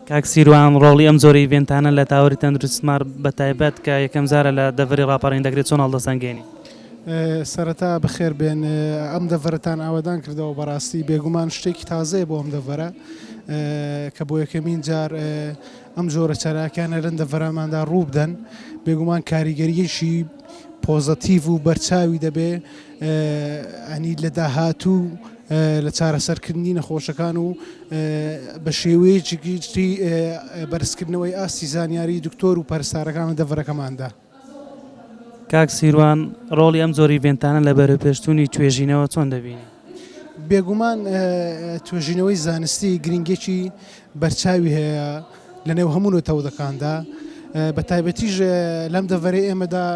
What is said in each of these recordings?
کاک سیروان ڕۆڵی ئەم زۆر ئیڤێنتانە لە تاوەری تەندروستمان بەتایبەت کە یەکەم جارە لە دەڤەری ڕاپەڕین دەکرێت چۆن هەڵدەسەنگێنی؟ سەرەتا بەخێر بێن ئەم دەڤەرەتان ئاوادان کردەوە بەڕاستی بێگومان شتێکی تازەیە بۆ ئەم دەڤەرە کە بۆ یەکەمین جار ئەم جۆرە چالاکیانە لەن دەڤەرەماندا ڕوو بدەن بێگومان کاریگەریەکی پۆزەتیڤ و بەرچاوی دەبێ ئەنی لە داهاتوو لە چارەسەرکردنی نەخۆشەکان و بە شێوەیەکی بەرزکردنەوەی ئاستی زانیاری دکتۆر و پەرستارەکان لە دەڤەرەکەماندا. کاک سیروان ڕۆڵی ئەم زۆر ئیڤێنتانە لە بەرەپێشتوونی توێژینەوە چۆن دەبینی؟ بێگومان توێژینەوەی زانستی گرنگێکی بەرچاوی هەیە لە نێو هەموو نەتەوەدەکاندا بە تایبەتیش لەم دەڤەرەی ئێمەدا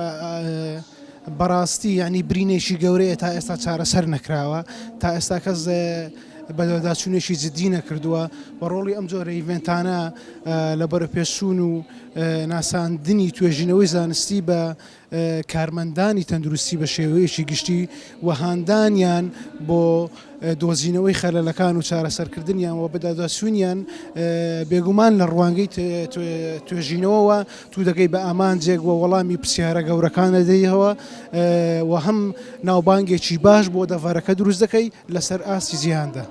بەڕاستی یعنی برینێکی گەورەیە تا ئێستا چارەسەر نەکراوە تا ئێستا کەس بەدەداچوونێکی جدی نەکردووە بە ڕۆڵی ئەم جۆرە ئیڤێنتانە لە بەرەپێشچوون و ناساندنی توێژینەوەی زانستی بە کارمەندانی تەندروستی بە شێوەیەکی گشتی وەهاندانیان بۆ دۆزینەوەی خەلەلەکان و چارەسەرکردنیان و بەدەداچوونیان بێگومان لە ڕوانگەی توێژینەوەەوە تو دەکەی بە ئامانجێک و وەڵامی پرسیارە گەورەکانە دەیەوە و هەم ناوبانگێکی باش بۆ دەڤەرەکە دروست دەکەی لەسەر ئاستی جیهاندا.